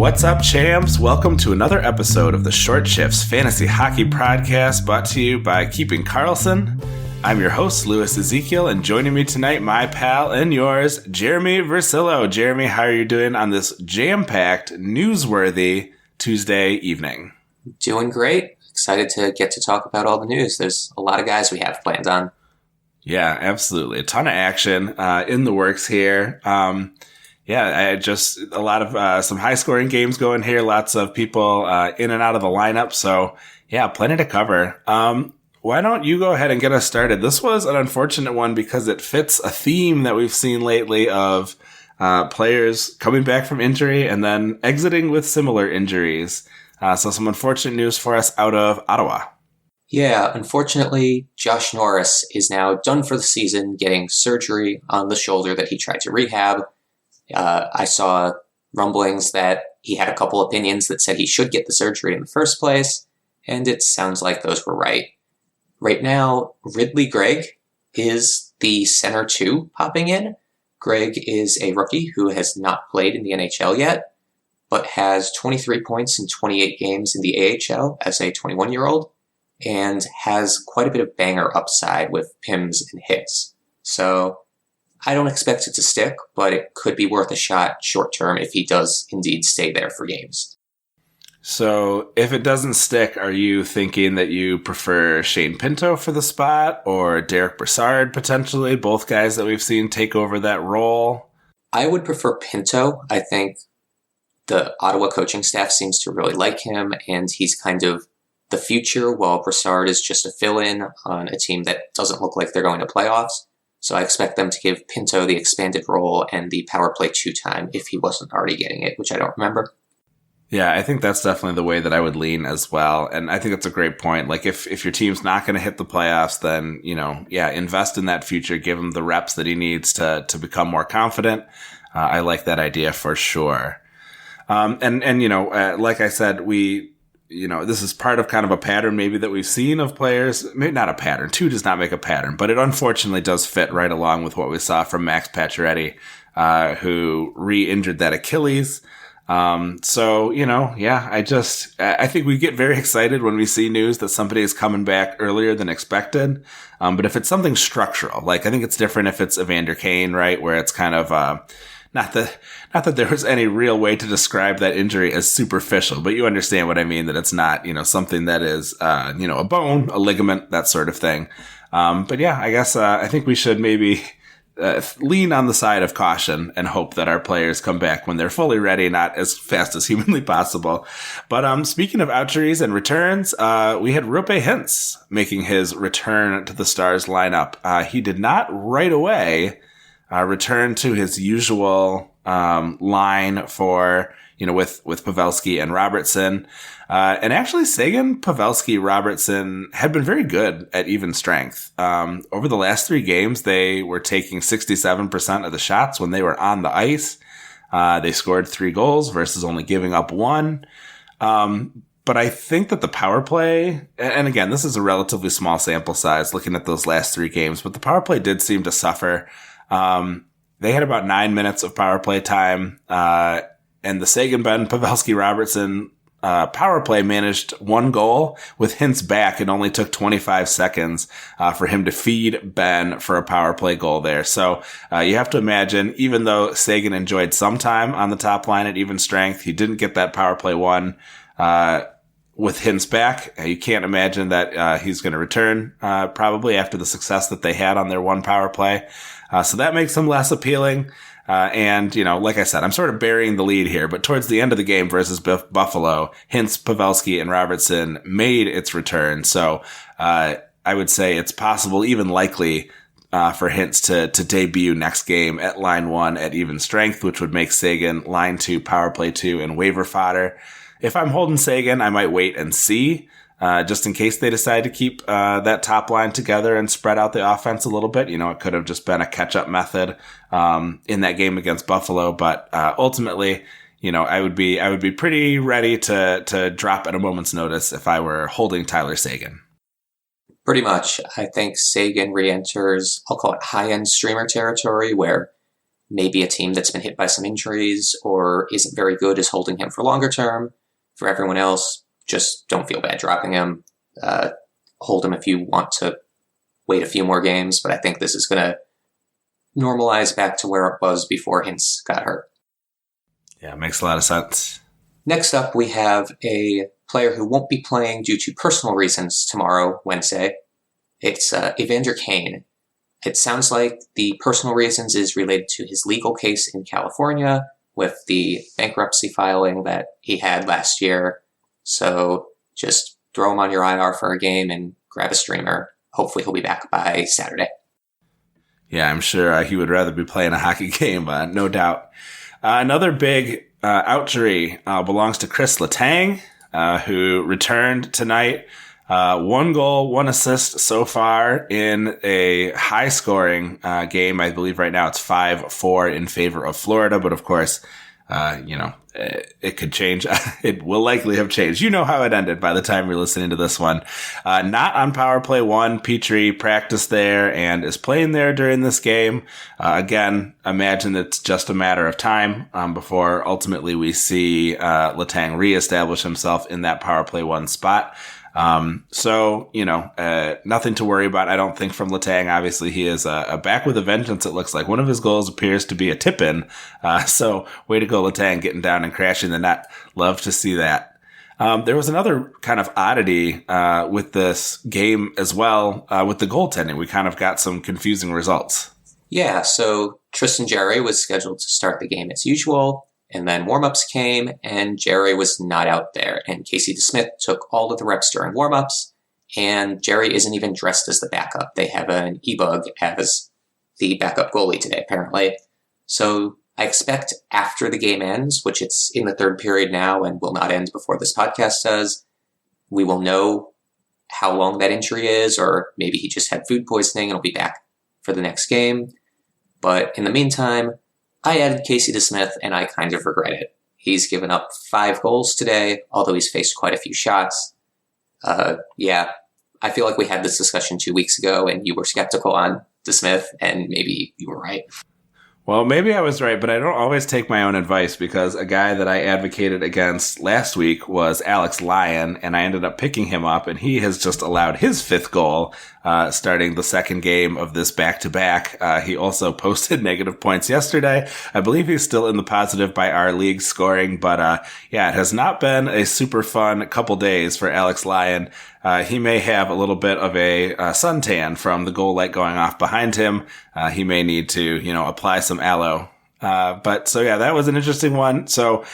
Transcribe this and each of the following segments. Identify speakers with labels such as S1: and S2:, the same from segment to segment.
S1: What's up, champs? Welcome to another episode of the Short Shifts Fantasy Hockey Podcast, brought to you by Keeping Karlsson. I'm your host, Louis Ezekiel, and joining me tonight, my pal and yours, Jeremy Versillo. Jeremy, how are you doing on this jam-packed, newsworthy Tuesday evening?
S2: Doing great. Excited to get to talk about all the news. There's a lot of guys we have planned on.
S1: Yeah, absolutely. A ton of action in the works here. A lot of some high-scoring games going here. Lots of people in and out of the lineup. So, yeah, plenty to cover. Why don't you go ahead and get us started? This was an unfortunate one because it fits a theme that we've seen lately of players coming back from injury and then exiting with similar injuries. So some unfortunate news for us out of Ottawa.
S2: Yeah, unfortunately, Josh Norris is now done for the season, getting surgery on the shoulder that he tried to rehab. I saw rumblings that he had a couple opinions that said he should get the surgery in the first place, and it sounds like those were right. Right now, Ridley Gregg is the center 2 popping in. Gregg is a rookie who has not played in the NHL yet, but has 23 points in 28 games in the AHL as a 21-year-old, and has quite a bit of banger upside with PIMs and hits. So I don't expect it to stick, but it could be worth a shot short term if he does indeed stay there for games.
S1: So if it doesn't stick, are you thinking that you prefer Shane Pinto for the spot or Derek Brassard potentially? Both guys that we've seen take over that role.
S2: I would prefer Pinto. I think the Ottawa coaching staff seems to really like him, and he's kind of the future, while Brassard is just a fill-in on a team that doesn't look like they're going to playoffs. So I expect them to give Pinto the expanded role and the power play 2 time if he wasn't already getting it, which I don't remember.
S1: Yeah, I think that's definitely the way that I would lean as well. And I think that's a great point. Like if your team's not going to hit the playoffs, then, invest in that future, give him the reps that he needs to become more confident. I like that idea for sure. Like I said, this is part of kind of a pattern maybe that we've seen of players. Maybe not a pattern. 2 does not make a pattern, but it unfortunately does fit right along with what we saw from Max Pacioretty, who re-injured that Achilles. I think we get very excited when we see news that somebody is coming back earlier than expected. But if it's something structural, like I think it's different if it's Evander Kane, right? Where it's kind of, not that there was any real way to describe that injury as superficial, but you understand what I mean, that it's not, something that is, a bone, a ligament, that sort of thing. I think we should maybe lean on the side of caution and hope that our players come back when they're fully ready, not as fast as humanly possible. But speaking of outjuries and returns, we had Roope Hintz making his return to the Stars lineup. He did not right away return to his usual line for, with Pavelski and Robertson. And actually, Sagan, Pavelski, Robertson had been very good at even strength. Over the last 3 games, they were taking 67% of the shots when they were on the ice. They scored 3 goals versus only giving up 1. But I think that the power play, and again, this is a relatively small sample size looking at those last 3 games, but the power play did seem to suffer. They had about 9 minutes of power play time, and the Sagan, Ben, Pavelski, Robertson power play managed 1 goal with Hintz back. It only took 25 seconds for him to feed Ben for a power play goal there. So you have to imagine, even though Sagan enjoyed some time on the top line at even strength, he didn't get that power play 1 with Hintz back. You can't imagine that he's going to return probably after the success that they had on their 1 power play. So that makes him less appealing. Like I said, I'm sort of burying the lead here, but towards the end of the game versus Buffalo, Hintz, Pavelski, and Robertson made its return. So I would say it's possible, even likely, for Hintz to debut next game at line 1 at even strength, which would make Sagan line 2, power play 2, and waiver fodder. If I'm holding Sagan, I might wait and see. Just in case they decide to keep that top line together and spread out the offense a little bit. It could have just been a catch-up method in that game against Buffalo. But ultimately, I would be pretty ready to drop at a moment's notice if I were holding Tyler Sagan.
S2: Pretty much. I think Sagan re-enters, I'll call it high-end streamer territory, where maybe a team that's been hit by some injuries or isn't very good is holding him for longer term. For everyone else, just don't feel bad dropping him. Hold him if you want to wait a few more games, but I think this is going to normalize back to where it was before Hintz got hurt.
S1: Yeah, it makes a lot of sense.
S2: Next up, we have a player who won't be playing due to personal reasons tomorrow, Wednesday. It's Evander Kane. It sounds like the personal reasons is related to his legal case in California with the bankruptcy filing that he had last year. So just throw him on your IR for a game and grab a streamer. Hopefully he'll be back by Saturday.
S1: Yeah, I'm sure he would rather be playing a hockey game, no doubt. Another big outjury belongs to Chris Letang, who returned tonight. 1 goal, 1 assist so far in a high-scoring game. I believe right now it's 5-4 in favor of Florida, but of course, it could change. It will likely have changed. You know how it ended by the time you're listening to this one. Not on power play 1. Petrie practiced there and is playing there during this game. Again, imagine it's just a matter of time before ultimately we see Letang reestablish himself in that power play 1 spot. Nothing to worry about, I don't think, from Letang. Obviously, he is back with a vengeance, it looks like. One of his goals appears to be a tip-in. So way to go, Letang, getting down and crashing the net. Love to see that. There was another kind of oddity with this game as well, with the goaltending. We kind of got some confusing results.
S2: Yeah, so Tristan Jarry was scheduled to start the game as usual. And then warm-ups came, and Jarry was not out there. And Casey DeSmith took all of the reps during warm-ups, and Jarry isn't even dressed as the backup. They have an e-bug as the backup goalie today, apparently. So I expect after the game ends, which it's in the 3rd period now and will not end before this podcast does, we will know how long that injury is, or maybe he just had food poisoning and will be back for the next game. But in the meantime, I added Casey DeSmith, and I kind of regret it. He's given up 5 goals today, although he's faced quite a few shots. I feel like we had this discussion 2 weeks ago, and you were skeptical on DeSmith, and maybe you were right.
S1: Well, maybe I was right, but I don't always take my own advice, because a guy that I advocated against last week was Alex Lyon, and I ended up picking him up, and he has just allowed his 5th goal starting the 2nd game of this back-to-back. He also posted negative points yesterday. I believe he's still in the positive by our league scoring, but it has not been a super fun couple days for Alex Lyon. He may have a little bit of a suntan from the goal light going off behind him. He may need to, apply some aloe. That was an interesting one. So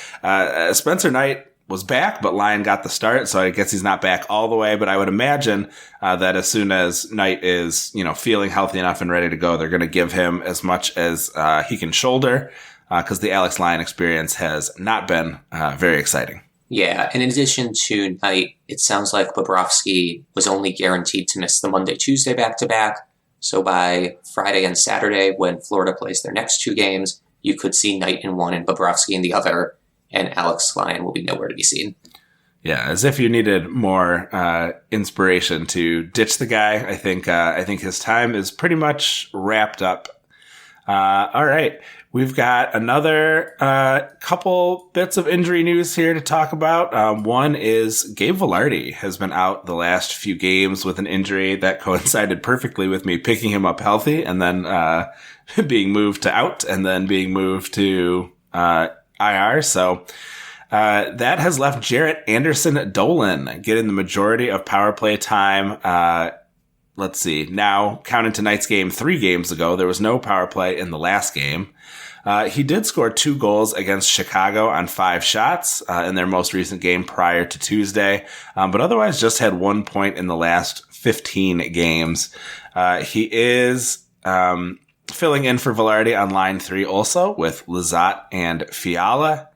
S1: Spencer Knight was back, but Lyon got the start, so I guess he's not back all the way. But I would imagine that as soon as Knight is, feeling healthy enough and ready to go, they're going to give him as much as he can shoulder, because the Alex Lyon experience has not been very exciting.
S2: Yeah, and in addition to Knight, it sounds like Bobrovsky was only guaranteed to miss the Monday-Tuesday back-to-back. So by Friday and Saturday, when Florida plays their next 2 games, you could see Knight in one and Bobrovsky in the other, and Alex Lyon will be nowhere to be seen. Yeah,
S1: as if you needed more inspiration to ditch the guy. I think his time is pretty much wrapped up. All right. We've got another couple bits of injury news here to talk about. One is Gabe Vilardi has been out the last few games with an injury that coincided perfectly with me picking him up healthy and then being moved to out and then being moved to IR. So that has left Jarrett Anderson Dolan getting the majority of power play time. Let's see. Now, counting tonight's game 3 games ago, there was no power play in the last game. He did score 2 goals against Chicago on 5 shots in their most recent game prior to Tuesday, but otherwise just had 1 point in the last 15 games. He is filling in for Vilardi on line 3 also with Lizotte and Fiala.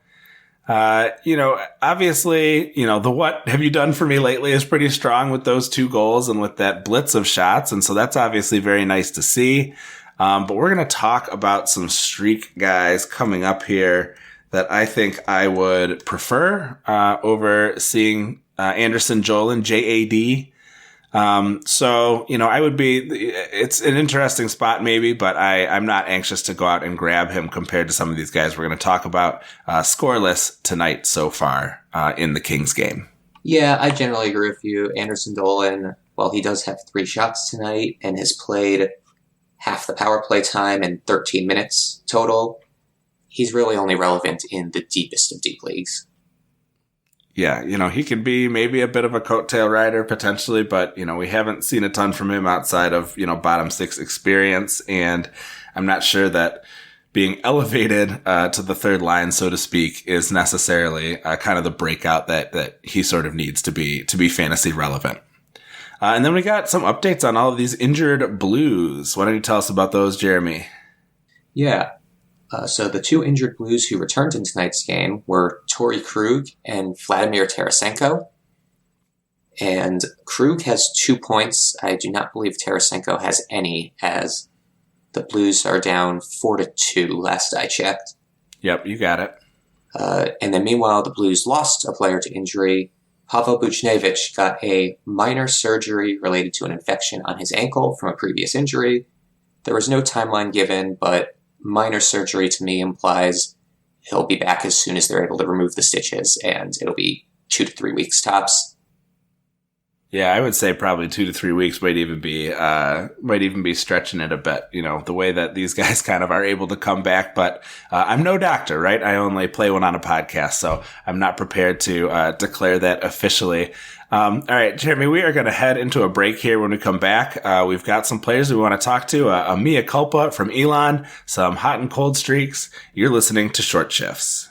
S1: Obviously, the what have you done for me lately is pretty strong with those 2 goals and with that blitz of shots. And so that's obviously very nice to see. But we're going to talk about some streak guys coming up here that I think I would prefer over seeing Anderson Dolan, JAD. So, I would it's an interesting spot maybe, but I'm not anxious to go out and grab him compared to some of these guys we're going to talk about. Scoreless tonight so far in the Kings game.
S2: Yeah, I generally agree with you. Anderson Dolan, well, he does have 3 shots tonight and has played half the power play time in 13 minutes total. He's really only relevant in the deepest of deep leagues.
S1: Yeah, he could be maybe a bit of a coattail rider potentially, but, we haven't seen a ton from him outside of, bottom 6 experience. And I'm not sure that being elevated to the third line, so to speak, is necessarily kind of the breakout that he sort of needs to be fantasy relevant. And then we got some updates on all of these injured Blues. Why don't you tell us about those, Jeremy?
S2: Yeah. So the 2 injured Blues who returned in tonight's game were Torrey Krug and Vladimir Tarasenko. And Krug has 2 points. I do not believe Tarasenko has any, as the Blues are down 4-2 last I checked.
S1: Yep, you got it.
S2: And then meanwhile, the Blues lost a player to injury. Pavel Buchnevich got a minor surgery related to an infection on his ankle from a previous injury. There was no timeline given, but minor surgery to me implies he'll be back as soon as they're able to remove the stitches, and it'll be 2 to 3 weeks tops.
S1: Yeah, I would say probably 2 to 3 weeks might even be stretching it a bit. The way that these guys kind of are able to come back. But I'm no doctor, right? I only play one on a podcast, so I'm not prepared to declare that officially. All right, Jeremy, we are going to head into a break here. When we come back, we've got some players we want to talk to. A mea culpa from Elon, some hot and cold streaks. You're listening to Short Shifts.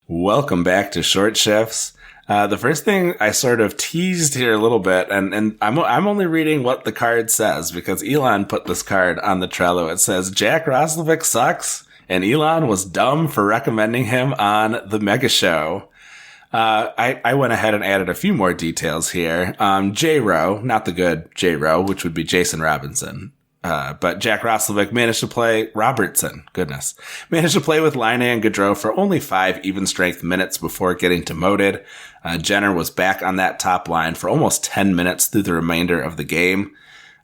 S1: Welcome back to Short Shifts. The first thing I sort of teased here a little bit, and I'm only reading what the card says because Elon put this card on the Trello. It says, Jack Roslovic sucks, and Elon was dumb for recommending him on the Mega Show. I went ahead and added a few more details here. J-Row, not the good J-Row, which would be Jason Robinson. But Jack Roslovic managed to play managed to play with Laine and Gaudreau for only 5 even strength minutes before getting demoted. Jenner was back on that top line for almost 10 minutes through the remainder of the game.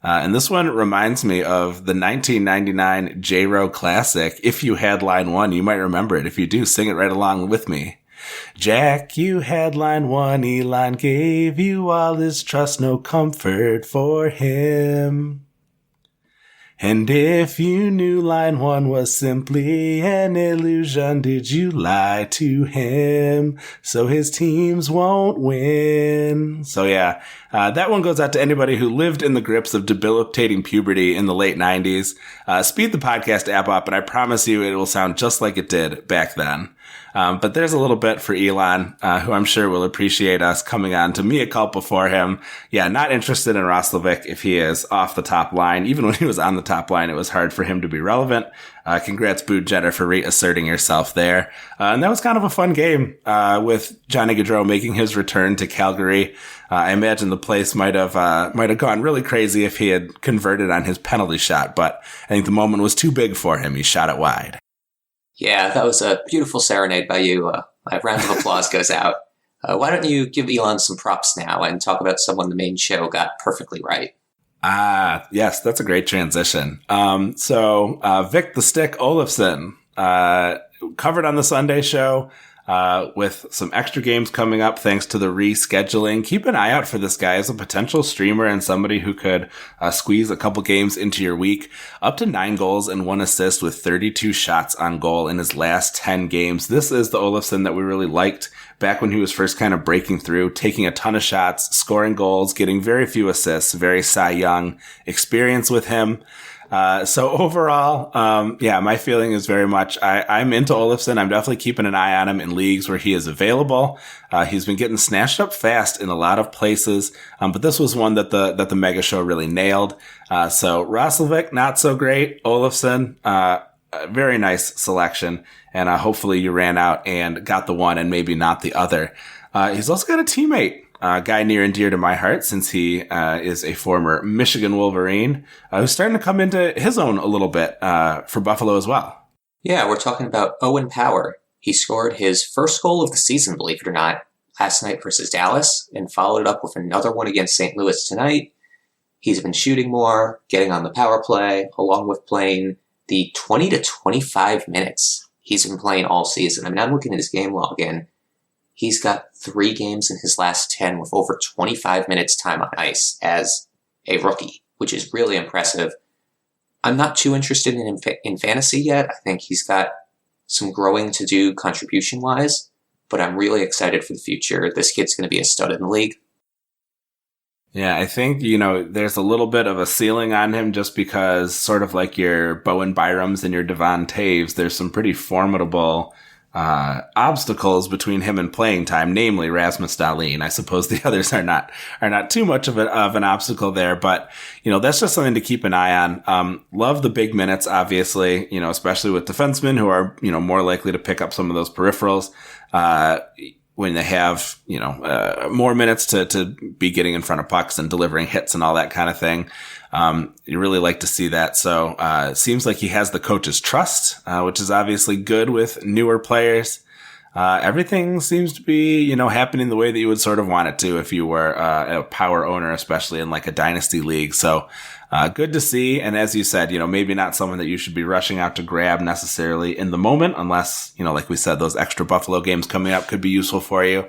S1: And this one reminds me of the 1999 J-Row Classic. If you had line 1, you might remember it. If you do, sing it right along with me. Jack, you had line 1, Elon gave you all his trust, no comfort for him. And if you knew line 1 was simply an illusion, did you lie to him so his teams won't win? So yeah, that one goes out to anybody who lived in the grips of debilitating puberty in the late 90s. Speed the podcast app up, and I promise you it will sound just like it did back then. But there's a little bit for Elon, who I'm sure will appreciate us coming on to mea culpa for him. Yeah, not interested in Roslovic if he is off the top line. Even when he was on the top line, it was hard for him to be relevant. Congrats, Boo Jenner, for reasserting yourself there. And that was kind of a fun game, with Johnny Gaudreau making his return to Calgary. I imagine the place might have gone really crazy if he had converted on his penalty shot, but I think the moment was too big for him. He shot it wide.
S2: Yeah, that was a beautiful serenade by you. A round of applause goes out. Why don't you give Elon some props now and talk about someone the main show got perfectly right?
S1: Yes, that's a great transition. So Vic the Stick Olofsson, covered on the Sunday show, with some extra games coming up thanks to the rescheduling. Keep an eye out for this guy as a potential streamer and somebody who could squeeze a couple games into your week. Up to 9 goals and 1 assist with 32 shots on goal in his last 10 games. This is the Olofsson that we really liked back when he was first kind of breaking through, taking a ton of shots, scoring goals, getting very few assists, very Cy Young experience with him. So overall, my feeling is very much, I'm into Olofsson. I'm definitely keeping an eye on him in leagues where he is available. He's been getting snatched up fast in a lot of places. But this was one that the Mega Show really nailed. So Roslovic, not so great. Olofsson, very nice selection. And, hopefully you ran out and got the one and maybe not the other. He's also got a teammate. Guy near and dear to my heart since he is a former Michigan Wolverine who's starting to come into his own a little bit for Buffalo as well. Yeah,
S2: we're talking about Owen Power. He scored his first goal of the season, believe it or not. last night versus Dallas and followed up with another one against St. Louis tonight. He's been shooting more, getting on the power play, along with playing the 20 to 25 minutes he's been playing all season. I mean, I'm looking at his game log and he's got 3 games in his last 10 with over 25 minutes time on ice as a rookie, which is really impressive. I'm not too interested in fantasy yet. I think he's got some growing to do contribution-wise, but I'm really excited for the future. This kid's going to be a stud in the league.
S1: Yeah, I think, there's a little bit of a ceiling on him just because sort of like your Bowen Byrams and your Devon Taves, there's some pretty formidable obstacles between him and playing time, namely Rasmus Dahlin. I suppose the others are not too much of an obstacle there, but that's just something to keep an eye on. Love the big minutes, obviously, especially with defensemen who are more likely to pick up some of those peripherals when they have more minutes to be getting in front of pucks and delivering hits and all that kind of thing. You really like to see that. So it seems like he has the coach's trust, which is obviously good with newer players. Everything seems to be, happening the way that you would sort of want it to if you were a power owner, especially in like a dynasty league. So good to see. And as you said, maybe not someone that you should be rushing out to grab necessarily in the moment, unless, like we said, those extra Buffalo games coming up could be useful for you.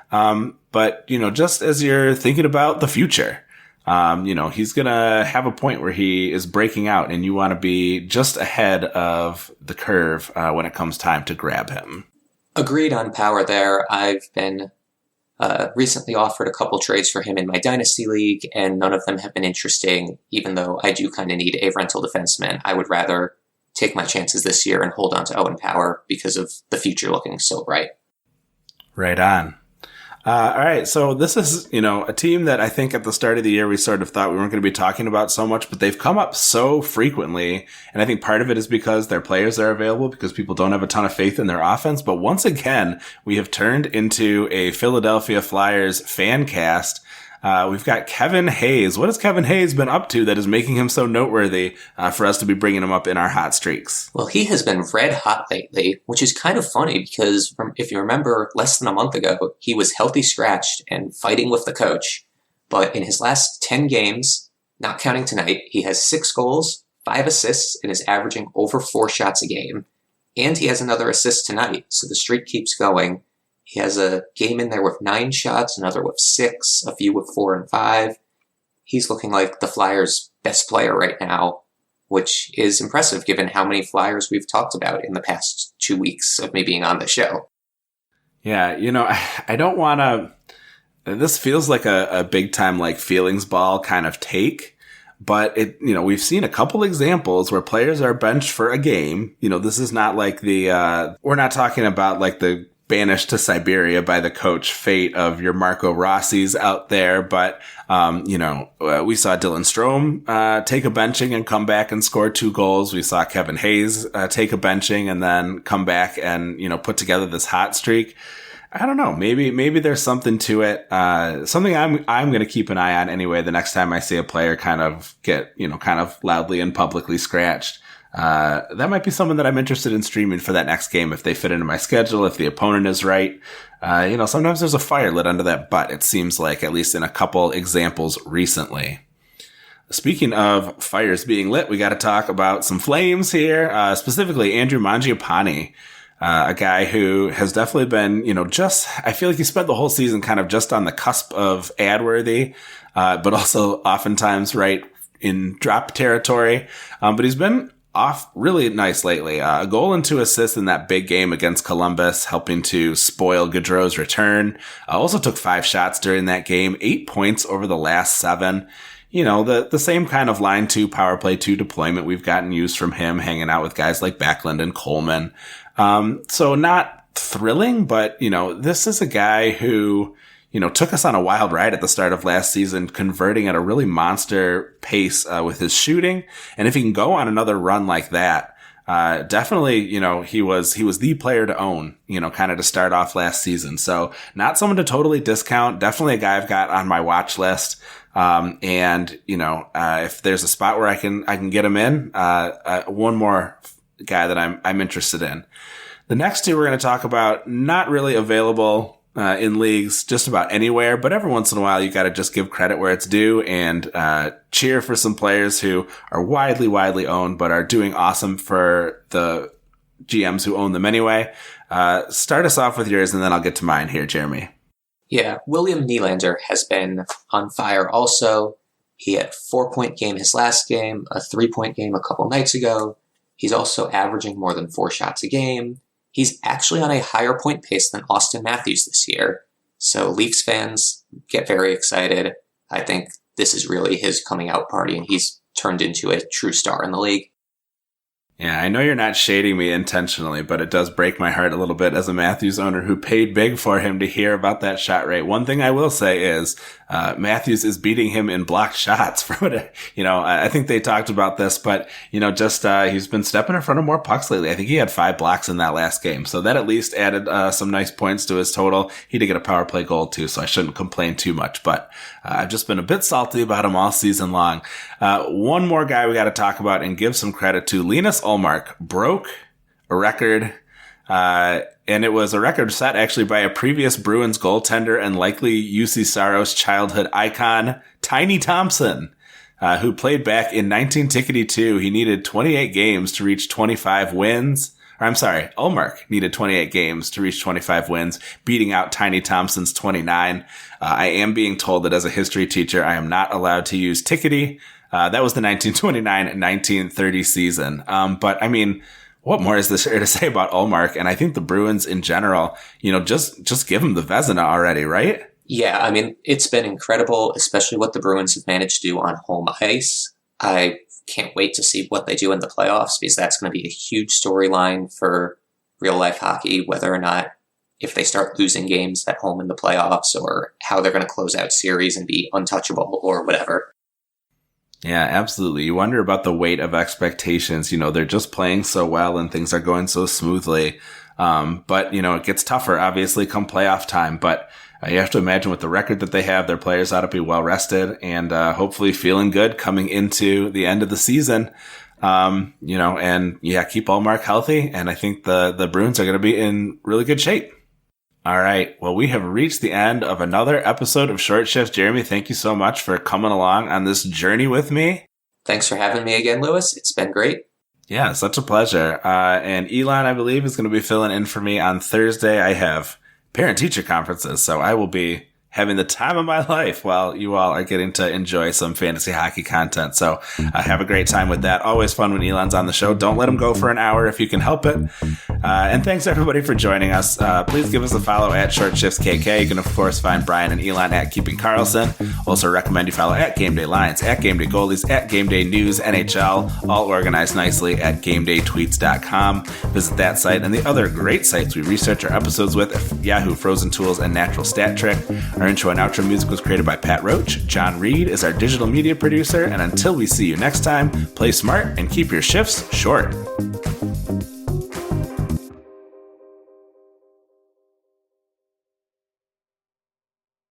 S1: But just as you're thinking about the future, he's going to have a point where he is breaking out and you want to be just ahead of the curve when it comes time to grab him.
S2: Agreed on power there. I've been recently offered a couple trades for him in my Dynasty League, and none of them have been interesting, even though I do kind of need a rental defenseman. I would rather take my chances this year and hold on to Owen Power because of the future looking so bright. Right
S1: on. All right, so this is, a team that I think at the start of the year we sort of thought we weren't going to be talking about so much, but they've come up so frequently, and I think part of it is because their players are available, because people don't have a ton of faith in their offense, but once again, we have turned into a Philadelphia Flyers fan cast. We've got Kevin Hayes. What has Kevin Hayes been up to that is making him so noteworthy for us to be bringing him up in our hot streaks?
S2: Well, he has been red hot lately, which is kind of funny because if you remember less than a month ago, he was healthy scratched and fighting with the coach. But in his last 10 games, not counting tonight, he has 6 goals, 5 assists, and is averaging over 4 shots a game. And he has another assist tonight, so the streak keeps going. He has a game in there with 9 shots, another with 6, a few with 4 and 5. He's looking like the Flyers' best player right now, which is impressive given how many Flyers we've talked about in the past 2 weeks of me being on the show.
S1: Yeah, I don't want to... This feels like a big-time like feelings ball kind of take, but we've seen a couple examples where players are benched for a game. This is not like we're not talking about like the banished to Siberia by the coach fate of your Marco Rossi's out there. But, we saw Dylan Strome take a benching and come back and score 2 goals. We saw Kevin Hayes take a benching and then come back and, put together this hot streak. I don't know. Maybe there's something to it. Something I'm going to keep an eye on anyway the next time I see a player kind of get, kind of loudly and publicly scratched. That might be someone that I'm interested in streaming for that next game if they fit into my schedule, if the opponent is right. Sometimes there's a fire lit under that butt, it seems like, at least in a couple examples recently. Speaking of fires being lit, we got to talk about some flames here, specifically Andrew Mangiapane, a guy who has definitely been, I feel like he spent the whole season kind of just on the cusp of ad-worthy, but also oftentimes right in drop territory. But he's been off really nice lately. A goal and 2 assists in that big game against Columbus, helping to spoil Gaudreau's return. Also took 5 shots during that game, 8 points over the last 7. The same kind of line 2, power play 2 deployment we've gotten used from him, hanging out with guys like Backlund and Coleman. So not thrilling, but, this is a guy who, took us on a wild ride at the start of last season, converting at a really monster pace with his shooting. And if he can go on another run like that, definitely, he was the player to own, kind of to start off last season. So not someone to totally discount. Definitely a guy I've got on my watch list. If there's a spot where I can get him in, one more guy that I'm interested in. The next 2 we're going to talk about, not really available in leagues just about anywhere, but every once in a while you got to just give credit where it's due and cheer for some players who are widely owned but are doing awesome for the GMs who own them anyway. Start us off with yours, and then I'll get to mine here, Jeremy.
S2: Yeah, William Nylander has been on fire also. He had a 4-point game his last game, a 3-point game a couple nights ago. He's also averaging more than 4 shots a game. He's actually on a higher point pace than Austin Matthews this year. So Leafs fans get very excited. I think this is really his coming out party, and he's turned into a true star in the league.
S1: Yeah, I know you're not shading me intentionally, but it does break my heart a little bit as a Matthews owner who paid big for him to hear about that shot rate. One thing I will say is Matthews is beating him in blocked shots. I think they talked about this, but he's been stepping in front of more pucks lately. I think he had 5 blocks in that last game, so that at least added some nice points to his total. He did get a power play goal too, so I shouldn't complain too much. But I've just been a bit salty about him all season long. One more guy we got to talk about and give some credit to. Linus Ullmark broke a record, and it was a record set actually by a previous Bruins goaltender and likely UC Saros childhood icon, Tiny Thompson, who played back in 1992. He needed 28 games to reach 25 wins. Ullmark needed 28 games to reach 25 wins, beating out Tiny Thompson's 29. I am being told that as a history teacher, I am not allowed to use tickety. That was the 1929-1930 season. But I mean, what more is there to say about Ullmark? And I think the Bruins in general, just give him the Vezina already, right?
S2: Yeah, I mean, it's been incredible, especially what the Bruins have managed to do on home ice. I can't wait to see what they do in the playoffs, because that's going to be a huge storyline for real life hockey, whether or not if they start losing games at home in the playoffs, or how they're going to close out series and be untouchable or whatever.
S1: Yeah, absolutely. You wonder about the weight of expectations. They're just playing so well and things are going so smoothly. But it gets tougher, obviously, come playoff time. But you have to imagine with the record that they have, their players ought to be well rested and hopefully feeling good coming into the end of the season. Keep Ullmark healthy. And I think the Bruins are going to be in really good shape. All right. Well, we have reached the end of another episode of Short Shift. Jeremy, thank you so much for coming along on this journey with me.
S2: Thanks for having me again, Lewis. It's been great.
S1: Yeah, such a pleasure. And Elon, I believe, is going to be filling in for me on Thursday. I have parent-teacher conferences, so I will be having the time of my life while you all are getting to enjoy some fantasy hockey content. So have a great time with that. Always fun when Elon's on the show. Don't let him go for an hour if you can help it. And thanks everybody for joining us. Please give us a follow at Short Shifts KK. You can of course find Brian and Elon at Keeping Carlson. Also recommend you follow at Game Day Lions, at Game Day Goalies, at Game Day News NHL, all organized nicely at GameDayTweets.com. Visit that site and the other great sites we research our episodes with: Yahoo, Frozen Tools, and Natural Stat Trick. Our intro and outro music was created by Pat Roach. John Reed is our digital media producer. And until we see you next time, play smart and keep your shifts short.